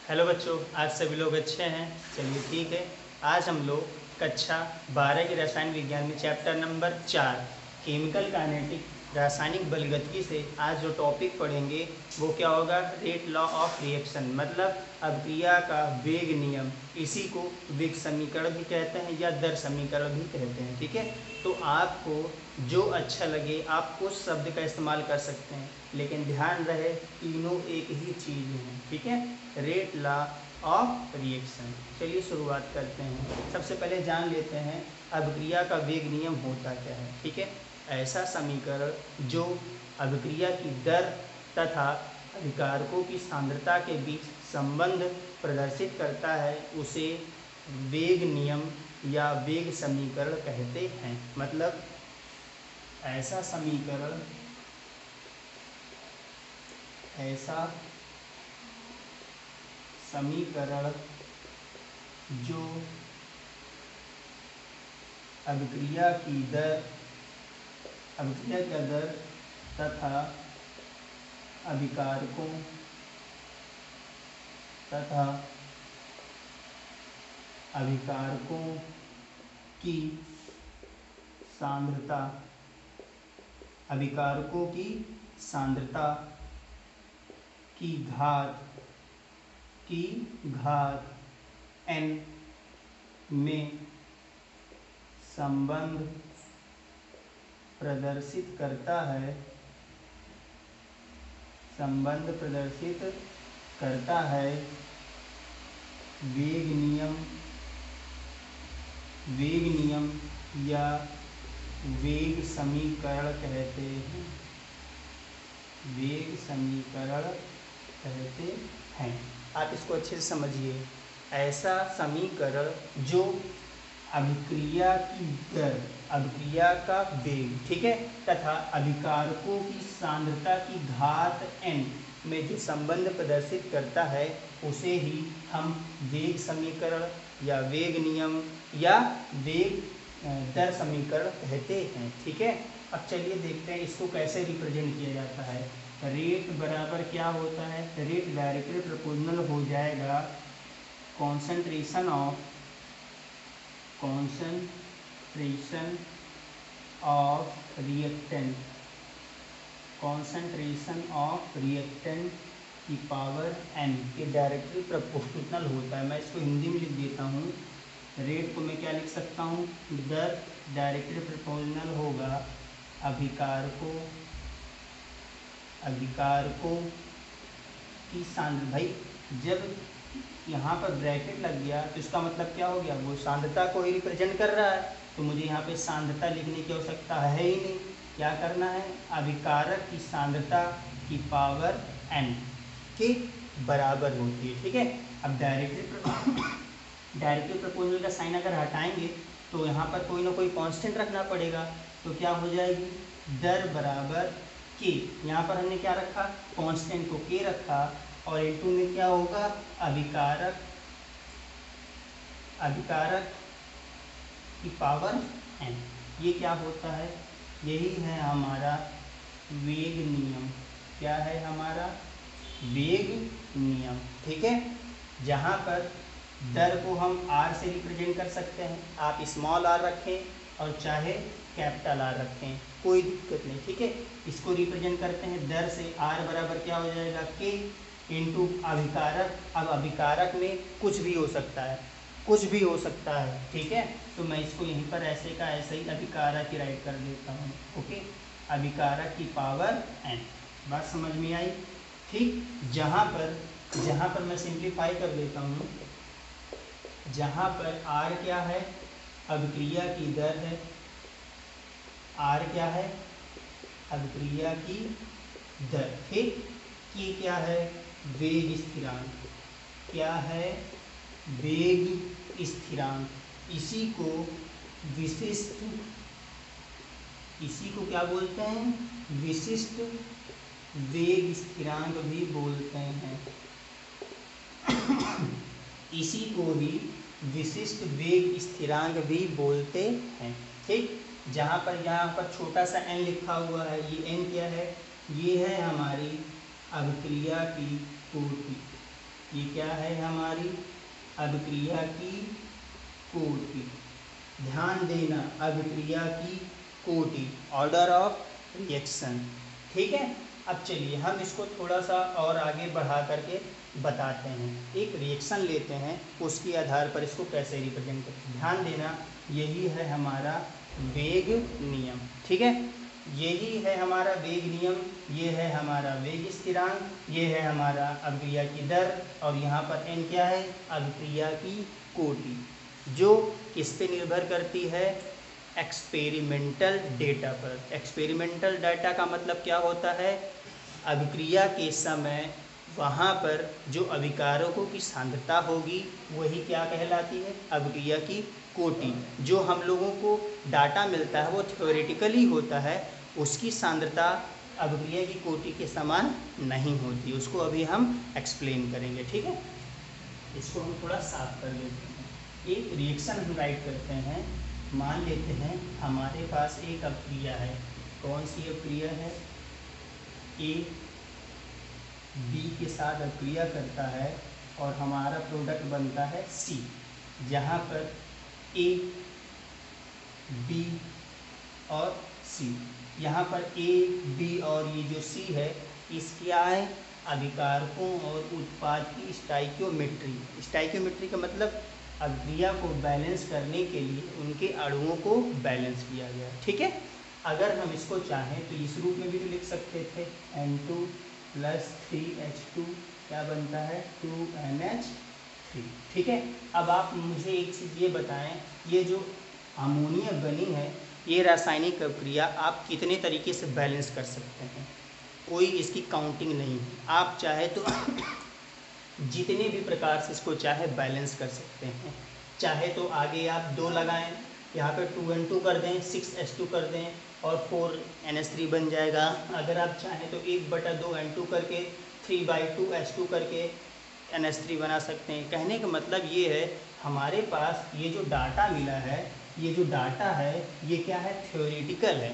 Hello बच्चों, आज सभी लोग अच्छे हैं। चलिए ठीक है। आज हम लोग कक्षा 12 के रसायन विज्ञान में चैप्टर नंबर 4 केमिकल काइनेटिक रासायनिक बलगतिकी से आज जो टॉपिक पढ़ेंगे वो क्या होगा, रेट लॉ ऑफ रिएक्शन, मतलब अभिक्रिया का वेग नियम। इसी को वेग समीकरण भी कहते हैं या दर समीकरण भी कहते हैं। ठीक है, तो आपको जो अच्छा लगे आप उस शब्द का इस्तेमाल कर सकते हैं, लेकिन ध्यान रहे तीनों एक ही चीज़ हैं। ठीक है, रेट लॉ ऑफ रिएक्शन। चलिए शुरुआत करते हैं। सबसे पहले जान लेते हैं अभिक्रिया का वेग नियम होता क्या है। ठीक है, ऐसा समीकरण जो अभिक्रिया की दर तथा अभिकारकों की सांद्रता के बीच संबंध प्रदर्शित करता है उसे वेग नियम या वेग समीकरण कहते हैं। मतलब ऐसा समीकरण, ऐसा समीकरण जो अभिक्रिया की दर तथा अभिकारकों की सांद्रता की घात n में संबंध प्रदर्शित करता है वेग नियम या वेग समीकरण कहते हैं। आप इसको अच्छे से समझिए। ऐसा समीकरण जो अभिक्रिया की दर, अभिक्रिया का वेग, ठीक है, तथा अभिकारकों की सांद्रता की घात n में जो संबंध प्रदर्शित करता है उसे ही हम वेग समीकरण या वेग नियम या वेग दर समीकरण कहते हैं। ठीक है, अब चलिए देखते हैं इसको कैसे रिप्रेजेंट किया जाता है। रेट बराबर क्या होता है, रेट डायरेक्टली प्रोपोर्शनल हो जाएगा कॉन्सेंट्रेशन ऑफ रिएक्टेंट की पावर n के डायरेक्टली प्रोपोर्शनल होता है। मैं इसको हिंदी में लिख देता हूँ। रेट को मैं क्या लिख सकता हूँ, दर डायरेक्टली प्रोपोर्शनल होगा अभिकारकों की सांद्रता। भाई जब यहाँ पर ब्रैकेट लग गया तो इसका मतलब क्या हो गया, वो सांद्रता को ही रिप्रेजेंट कर रहा है। तो मुझे यहाँ पे सांद्रता लिखने की आवश्यकता है ही नहीं। क्या करना है, अभिकारक की सांद्रता की पावर n के बराबर होती है। ठीक है, अब डायरेक्टली प्रोपोर्शनल का साइन अगर हटाएंगे तो यहाँ पर कोई ना कोई कांस्टेंट रखना पड़ेगा। तो क्या हो जाएगी, दर बराबर k। यहाँ पर हमने क्या रखा, कांस्टेंट को k रखा, और इनटू में क्या होगा, अभिकारक की पावर n। ये क्या होता है, यही है हमारा वेग नियम। क्या है हमारा वेग नियम। ठीक है, जहाँ पर दर को हम r से रिप्रेजेंट कर सकते हैं। आप स्मॉल r रखें और चाहे कैपिटल R रखें, कोई दिक्कत नहीं। ठीक है, इसको रिप्रेजेंट करते हैं दर से। r बराबर क्या हो जाएगा, k इंटू अभिकारक। अब अभिकारक में कुछ भी हो सकता है। ठीक है, तो मैं इसको यहीं पर ऐसे का ऐसे ही अभिकारक ही राइट कर देता हूँ। ओके, अभिकारक की पावर n। बात समझ में आई। ठीक, जहाँ पर मैं सिंप्लीफाई कर देता हूँ, जहाँ पर r क्या है, अभिक्रिया की दर है, r क्या है, अभिक्रिया की दर। ठीक, ये क्या है, वेग स्थिरांक। क्या है, वेग स्थिरांक। इसी को क्या बोलते हैं, विशिष्ट वेग स्थिरांक भी बोलते हैं। इसी को ही विशिष्ट वेग स्थिरांक भी बोलते हैं। ठीक, यहाँ पर छोटा सा n लिखा हुआ है, ये n क्या है, ये है हमारी अभिक्रिया की पूर्ति। ये क्या है हमारी अभिक्रिया की कोटि। ध्यान देना, अभिक्रिया की कोटि, ऑर्डर ऑफ रिएक्शन। ठीक है, अब चलिए हम इसको थोड़ा सा और आगे बढ़ा करके बताते हैं। एक रिएक्शन लेते हैं, उसके आधार पर इसको कैसे रिप्रेजेंट करते हैं। ध्यान देना, यही है हमारा वेग नियम। ठीक है, यही है हमारा वेग नियम, ये है हमारा वेग स्थिरांक, ये है हमारा अभिक्रिया की दर, और यहाँ पर n क्या है, अभिक्रिया की कोटि, जो किस पे निर्भर करती है, एक्सपेरिमेंटल डेटा पर। एक्सपेरिमेंटल डेटा का मतलब क्या होता है, अभिक्रिया के समय वहाँ पर जो अभिकारकों की सांद्रता होगी वही क्या कहलाती है, अभिक्रिया की कोटि। जो हम लोगों को डाटा मिलता है वो थ्योरेटिकली होता है, उसकी सांद्रता अभिक्रिया की कोटि के समान नहीं होती, उसको अभी हम एक्सप्लेन करेंगे। ठीक है, इसको हम थोड़ा साफ कर लेते हैं। एक रिएक्शन हम राइट करते हैं, मान लेते हैं हमारे पास एक अभिक्रिया है। कौन सी अभिक्रिया है, ए बी के साथ अभिक्रिया करता है और हमारा प्रोडक्ट बनता है सी, जहाँ पर ए बी और सी, यहाँ पर ए बी और ये जो सी है, इस क्या है, अभिकारकों और उत्पाद की स्टाइकियोमेट्री। स्टाइकियोमेट्री का मतलब अभिक्रिया को बैलेंस करने के लिए उनके अणुओं को बैलेंस किया गया। ठीक है, अगर हम इसको चाहें तो इस रूप में भी तो लिख सकते थे, N2 + 3H2 क्या बनता है, 2NH3। ठीक है, अब आप मुझे एक चीज़ ये बताएं, ये जो अमोनिया बनी है, ये रासायनिक अभिक्रिया आप कितने तरीके से बैलेंस कर सकते हैं, कोई इसकी काउंटिंग नहीं है। आप चाहे तो जितने भी प्रकार से इसको चाहे बैलेंस कर सकते हैं। चाहे तो आगे आप 2 लगाएं, यहाँ पर 2N2 कर दें, 6H2 कर दें और 4NH3 बन जाएगा। अगर आप चाहें तो 1/2 N2 करके 3/2H2 करके NH3 बना सकते हैं। कहने का मतलब ये है, हमारे पास ये जो डाटा मिला है, ये जो डाटा है ये क्या है, थ्योरेटिकल है,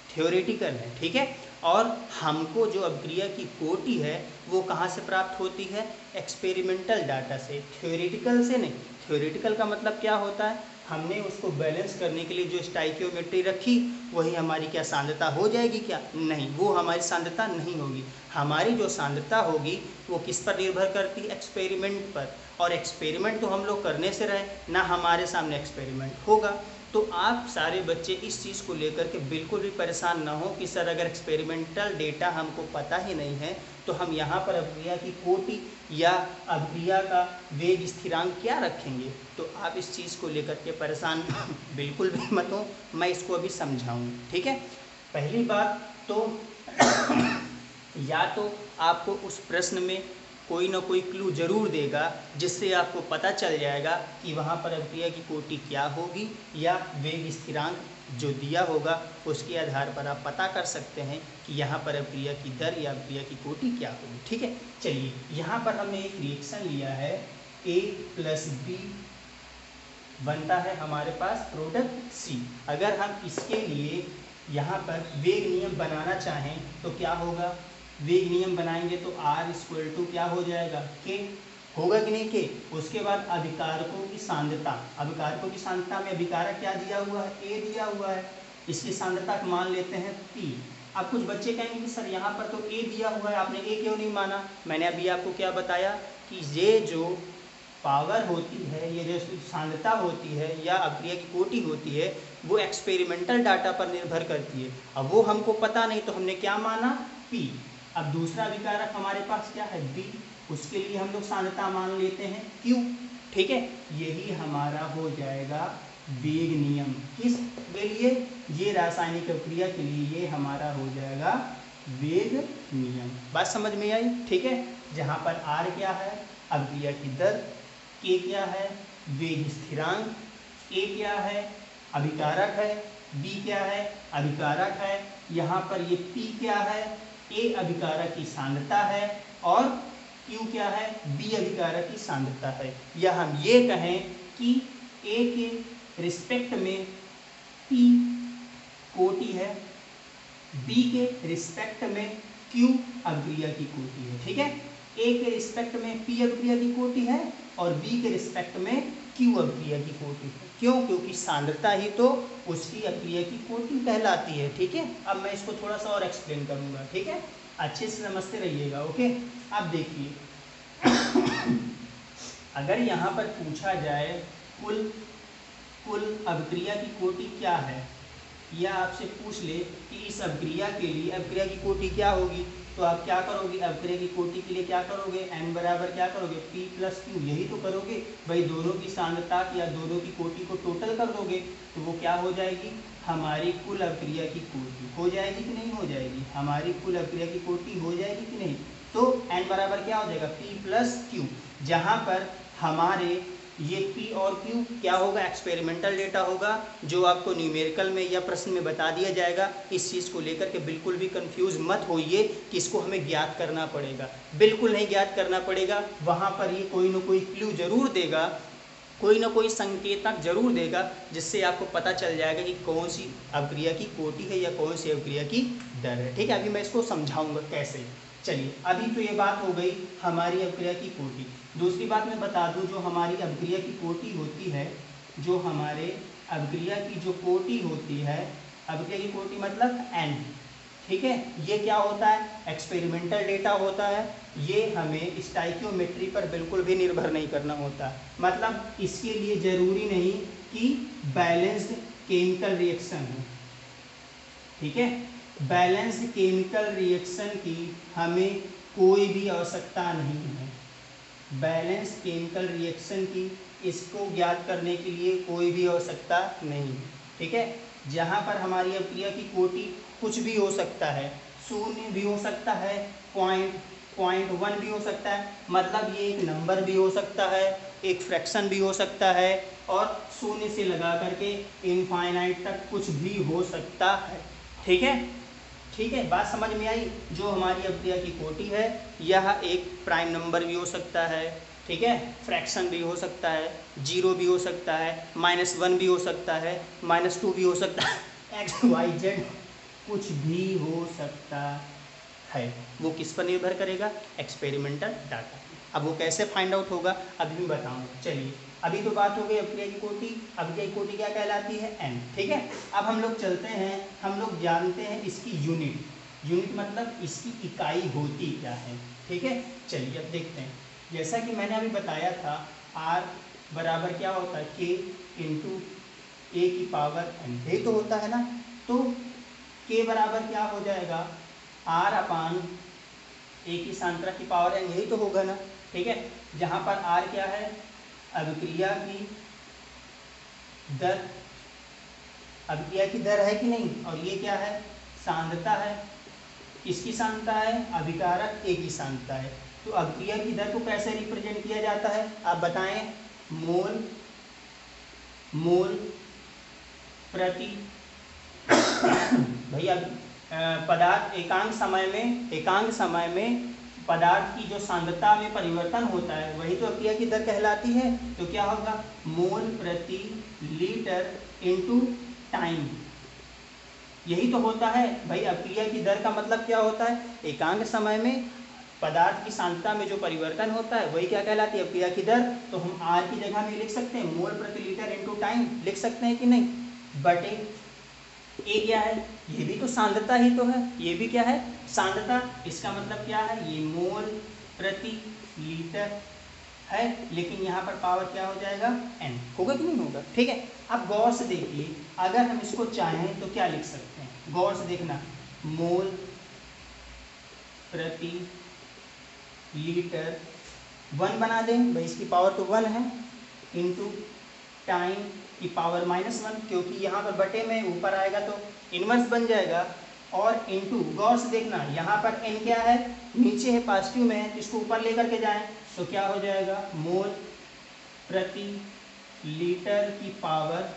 थ्योरेटिकल है। ठीक है, और हमको जो अभिक्रिया की कोटि है वो कहाँ से प्राप्त होती है, एक्सपेरिमेंटल डाटा से, थ्योरेटिकल से नहीं। थ्योरेटिकल का मतलब क्या होता है, हमने उसको बैलेंस करने के लिए जो स्टाइकियोमेट्री रखी वही हमारी क्या सांद्रता हो जाएगी क्या, नहीं, वो हमारी सांद्रता नहीं होगी। हमारी जो सांद्रता होगी वो किस पर निर्भर करती है, एक्सपेरिमेंट पर, और एक्सपेरिमेंट तो हम लोग करने से रहे ना, हमारे सामने एक्सपेरिमेंट होगा। तो आप सारे बच्चे इस चीज़ को लेकर के बिल्कुल भी परेशान ना हो कि सर अगर एक्सपेरिमेंटल डेटा हमको पता ही नहीं है तो हम यहाँ पर अभिक्रिया की कोटि या अभिक्रिया का वेग स्थिरांक क्या रखेंगे। तो आप इस चीज़ को लेकर के परेशान बिल्कुल भी मत हो, मैं इसको अभी समझाऊंगा। ठीक है, पहली बात तो या तो आपको उस प्रश्न में कोई ना कोई क्लू जरूर देगा जिससे आपको पता चल जाएगा कि वहाँ पर अभिक्रिया की कोटि क्या होगी, या वेग स्थिरांक जो दिया होगा उसके आधार पर आप पता कर सकते हैं कि यहाँ पर अभिक्रिया की दर या अभिक्रिया की कोटि क्या होगी। ठीक है, चलिए यहाँ पर हमने एक रिएक्शन लिया है, A + B बनता है हमारे पास प्रोडक्ट C। अगर हम इसके लिए यहाँ पर वेग नियम बनाना चाहें तो क्या होगा, वेग नियम बनाएंगे तो R = क्या हो जाएगा, K होगा कि नहीं, K। उसके बाद अभिकारकों की सांद्रता, अभिकारकों की सांद्रता में अभिकारक क्या दिया हुआ है, A दिया हुआ है, इसकी सांद्रता मान लेते हैं P। अब कुछ बच्चे कहेंगे कि सर यहाँ पर तो A दिया हुआ है, आपने A क्यों नहीं माना। मैंने अभी आपको क्या बताया कि ये जो पावर होती है, ये जो सांद्रता होती है या अभिक्रिया की कोटि होती है, वो एक्सपेरिमेंटल डाटा पर निर्भर करती है। अब वो हमको पता नहीं तो हमने क्या माना, P। अब दूसरा अभिकारक हमारे पास क्या है, B, उसके लिए हम लोग सांद्रता मान लेते हैं Q। ठीक है, यही हमारा हो जाएगा वेग नियम। किस के लिए, ये रासायनिक अभिक्रिया के लिए ये हमारा हो जाएगा वेग नियम। बात समझ में आई। ठीक है, जहाँ पर R क्या है, अभिक्रिया की दर, K क्या है, वेग स्थिरांक, A क्या है, अभिकारक है, B क्या है, अभिकारक है, यहाँ पर ये P क्या है, A अभिकारक की सांद्रता है, और Q क्या है, B अभिकारक की सांद्रता है। या हम ये कहें कि A के रिस्पेक्ट में P कोटि है, B के रिस्पेक्ट में Q अभिक्रिया की कोटि है। ठीक है, ए के रिस्पेक्ट में पी अभिक्रिया की कोटि है और बी के रिस्पेक्ट में क्यू अभिक्रिया की कोटि है। क्यों? क्योंकि सांद्रता ही तो उसकी अभिक्रिया की कोटि कहलाती है। ठीक है, अब मैं इसको थोड़ा सा और एक्सप्लेन करूंगा। ठीक है, अच्छे से समझते रहिएगा। ओके, अब देखिए अगर यहाँ पर पूछा जाए कुल अभिक्रिया की कोटि क्या है, या आपसे पूछ ले कि इस अभिक्रिया के लिए अभिक्रिया की कोटि क्या होगी, तो आप क्या करोगे? अभिक्रिया की कोटि के लिए क्या करोगे? n बराबर क्या करोगे? p प्लस क्यू, यही तो करोगे भाई। दोनों की सांद्रता या दोनों की कोटि को टोटल कर दोगे तो वो क्या हो जाएगी? हमारी कुल अभिक्रिया की कोटि हो जाएगी कि नहीं हो जाएगी? हमारी कुल अभिक्रिया की कोटि हो जाएगी कि नहीं? तो n बराबर क्या हो जाएगा? p प्लस क्यू, जहाँ पर हमारे ये P और Q क्या होगा? एक्सपेरिमेंटल डेटा होगा, जो आपको न्यूमेरिकल में या प्रश्न में बता दिया जाएगा। इस चीज़ को लेकर के बिल्कुल भी कंफ्यूज मत होइए कि इसको हमें ज्ञात करना पड़ेगा। बिल्कुल नहीं ज्ञात करना पड़ेगा, वहाँ पर ये कोई ना कोई क्लू जरूर देगा, कोई ना कोई संकेतक जरूर देगा, जिससे आपको पता चल जाएगा कि कौन सी अभिक्रिया की कोटि है या कौन सी अभिक्रिया की दर है। ठीक है, अभी मैं इसको समझाऊंगा कैसे। चलिए, अभी तो ये बात हो गई हमारी अभिक्रिया की कोटि। दूसरी बात मैं बता दूं, जो हमारी अभिक्रिया की कोटि होती है, जो हमारे अभिक्रिया की जो कोटि होती है, अभिक्रिया की कोटि मतलब n। ठीक है, ये क्या होता है? एक्सपेरिमेंटल डेटा होता है। ये हमें स्टाइकियोमेट्री पर बिल्कुल भी निर्भर नहीं करना होता। मतलब इसके लिए जरूरी नहीं कि बैलेंस्ड केमिकल रिएक्शन हो। ठीक है, बैलेंस्ड केमिकल रिएक्शन की हमें कोई भी आवश्यकता नहीं है। बैलेंस केमिकल रिएक्शन की इसको ज्ञात करने के लिए कोई भी आवश्यकता नहीं। ठीक है, जहाँ पर हमारी अभिक्रिया की कोटि कुछ भी हो सकता है, 0 भी हो सकता है, 0.1 भी हो सकता है, मतलब ये एक नंबर भी हो सकता है, एक फ्रैक्शन भी हो सकता है, और 0 से लगा करके इनफाइनाइट तक कुछ भी हो सकता है। ठीक है, ठीक है, बात समझ में आई? जो हमारी अभिक्रिया की कोटि है, यह एक प्राइम नंबर भी हो सकता है, ठीक है, फ्रैक्शन भी हो सकता है, 0 भी हो सकता है, -1 भी हो सकता है, -2 भी हो सकता है, XYZ कुछ भी हो सकता है। वो किस पर निर्भर करेगा? Experimental data. अब वो कैसे फाइंड आउट होगा अभी मैं बताऊंगा। चलिए, अभी तो बात हो गई अभिक्रिया की कोटि। अभिक्रिया की कोटि क्या कहलाती है? n। ठीक है, अब हम लोग चलते हैं, हम लोग जानते हैं इसकी यूनिट मतलब इसकी इकाई होती क्या है। ठीक है, चलिए अब देखते हैं। जैसा कि मैंने अभी बताया था, r बराबर क्या होता है? k इंटू ए की पावर n, यही तो होता है ना। तो k बराबर क्या हो जाएगा? r अपान ए की सांद्रता की पावर n, यही तो होगा ना। ठीक है, जहाँ पर r क्या है? अभिक्रिया की दर, अभिक्रिया की दर है कि नहीं, और ये क्या है? सांद्रता है। किसकी सांद्रता है? अभिकारक ए की सांद्रता है। तो अभिक्रिया की दर को कैसे रिप्रेजेंट किया जाता है आप बताएं? मोल प्रति भैया पदार्थ एकांक समय में पदार्थ की जो सांद्रता में परिवर्तन होता है, वही तो अभिक्रिया की दर कहलाती है। तो क्या होगा? मोल प्रति लीटर इनटू टाइम, यही तो होता है भाई। अभिक्रिया की दर का मतलब क्या होता है? एकांक समय में पदार्थ की सांद्रता में जो परिवर्तन होता है, वही क्या कहलाती है? अभिक्रिया की दर। तो हम r की जगह में लिख सकते हैं मोल प्रति लीटर इनटू टाइम, लिख सकते हैं कि नहीं? बटे ए क्या है? ये भी तो सांद्रता ही तो है, ये भी क्या है? सांद्रता। इसका मतलब क्या है? ये मोल प्रति लीटर है, लेकिन यहाँ पर पावर क्या हो जाएगा? n। होगा कि नहीं होगा? ठीक है, अब गौर से देखिए, अगर हम इसको चाहें तो क्या लिख सकते हैं? गौर से देखना, मोल प्रति लीटर 1 बना दें भाई, इसकी पावर तो 1 है, इंटू टाइम की पावर -1, क्योंकि यहाँ पर बटे में ऊपर आएगा तो इनवर्स बन जाएगा, और इंटू, गौर से देखना, यहाँ पर n क्या है? नीचे है, पॉजिटिव में है, इसको ऊपर लेकर के जाएं तो क्या हो जाएगा? मोल प्रति लीटर की पावर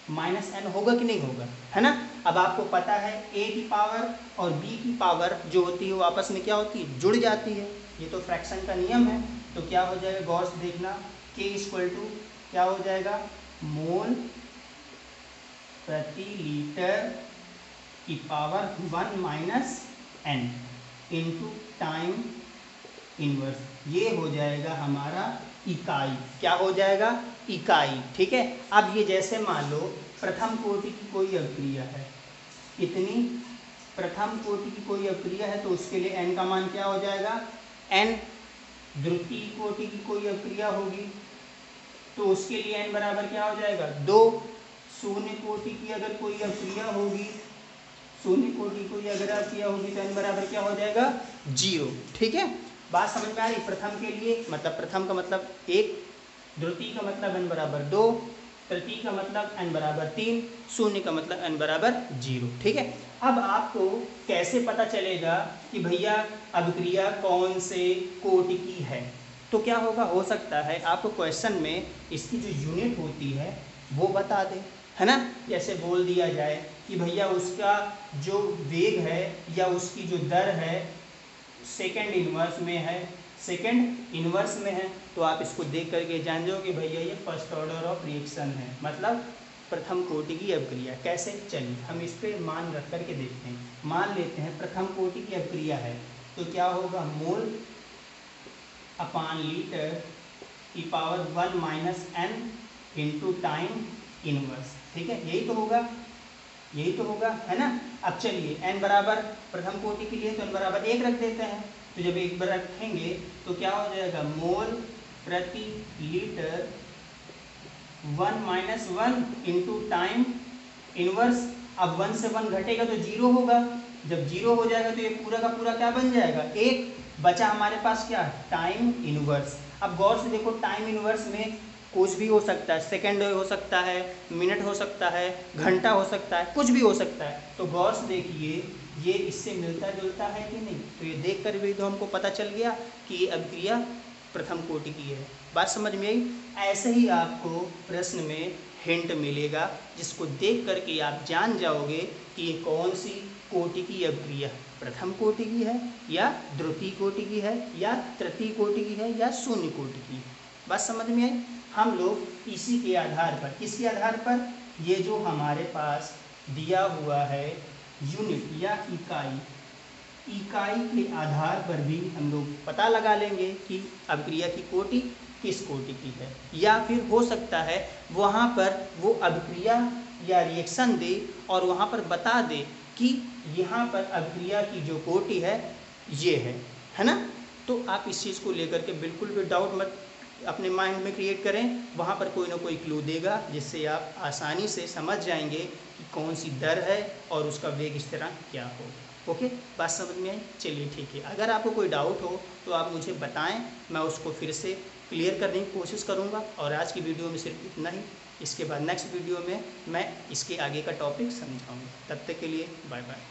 -n, होगा कि नहीं होगा? है ना। अब आपको पता है a की पावर और b की पावर जो होती है वो आपस में क्या होती है? जुड़ जाती है। ये तो फ्रैक्शन का नियम है। तो क्या हो जाएगा? गौर से देखना, k इक्वल टू क्या हो जाएगा? मोल प्रति लीटर की power 1 - n into time inverse. ये हो जाएगा हमारा इकाई। क्या हो जाएगा? इकाई। ठीक है। अब ये जैसे मान लो प्रथम कोटि की कोई अभिक्रिया है, कितनी? प्रथम कोटि की कोई अभिक्रिया है तो उसके लिए n का मान क्या हो जाएगा? n। द्वितीय कोटि की कोई अभिक्रिया होगी तो उसके लिए n बराबर क्या हो जाएगा? 2। शून्य कोटि की अगर कोई अभिक्रिया होगी, शून्य कोटि कोई अगर अभिक्रिया होगी तो n बराबर क्या हो जाएगा? 0। ठीक है, बात समझ में आ रही? प्रथम के लिए मतलब प्रथम का मतलब 1, द्वितीय का मतलब n बराबर 2, तृतीय का मतलब n बराबर 3, शून्य का मतलब n बराबर 0। ठीक है। अब आपको कैसे पता चलेगा कि भैया अभिक्रिया कौन से कोटि की है? तो क्या होगा, हो सकता है आपको क्वेश्चन में इसकी जो यूनिट होती है वो बता दे, है ना। जैसे बोल दिया जाए कि भैया उसका जो वेग है या उसकी जो दर है सेकंड इन्वर्स में है, सेकंड इन्वर्स में है, तो आप इसको देख करके जान जाओ कि भैया ये फर्स्ट ऑर्डर ऑफ रिएक्शन है, मतलब प्रथम कोटि की अभिक्रिया। कैसे? चलिए हम इस पे मान रख करके देखते हैं। मान लेते हैं प्रथम कोटि की अभिक्रिया है तो क्या होगा, मोल अपान लीटर की power 1 minus n into time inverse. ठीक है, यही तो होगा, यही तो होगा, है ना। अब चलिए n बराबर प्रथम कोटि के लिए तो n बराबर 1 रख देते हैं, तो जब 1 रखेंगे तो क्या हो जाएगा, मोल प्रति litre 1 minus 1 into time inverse. अब 1 से 1 घटेगा तो 0 होगा, जब 0 हो जाएगा तो ये पूरा का पूरा क्या बन जाएगा, 1। बचा हमारे पास क्या, टाइम इनवर्स। अब गौर से देखो, टाइम इनवर्स में कुछ भी हो सकता है, सेकंड हो सकता है, मिनट हो सकता है, घंटा हो सकता है, कुछ भी हो सकता है। तो गौर से देखिए ये इससे मिलता जुलता है कि नहीं, तो ये देख कर भी तो हमको पता चल गया कि ये अभिक्रिया प्रथम कोटि की है। बात समझ में आई? ऐसे ही आपको प्रश्न में हिंट मिलेगा जिसको देख करके आप जान जाओगे कि ये कौन सी कोटि की अभिक्रिया, प्रथम कोटि की है या द्वितीय कोटि की है या तृतीय कोटि की है या शून्य कोटि की है। बात समझ में आई? हम लोग इसी के आधार पर, किसके आधार पर, ये जो हमारे पास दिया हुआ है यूनिट या इकाई, इकाई के आधार पर भी हम लोग पता लगा लेंगे कि अभिक्रिया की कोटि किस कोटि की है। या फिर हो सकता है वहाँ पर वो अभिक्रिया या रिएक्शन दे और वहाँ पर बता दे कि यहाँ पर अभिक्रिया की जो कोटि है ये है ना। तो आप इस चीज़ को लेकर के बिल्कुल भी डाउट मत अपने माइंड में क्रिएट करें, वहाँ पर कोई ना कोई क्लू देगा जिससे आप आसानी से समझ जाएंगे कि कौन सी दर है और उसका वेग इस तरह क्या होगा। ओके, बात समझ में आई? चलिए ठीक है, अगर आपको कोई डाउट हो तो आप मुझे बताएं, मैं उसको फिर से क्लियर करने की कोशिश करूँगा। और आज की वीडियो में सिर्फ इतना ही, इसके बाद नेक्स्ट वीडियो में मैं इसके आगे का टॉपिक समझाऊँगा। तब तक के लिए बाय बाय।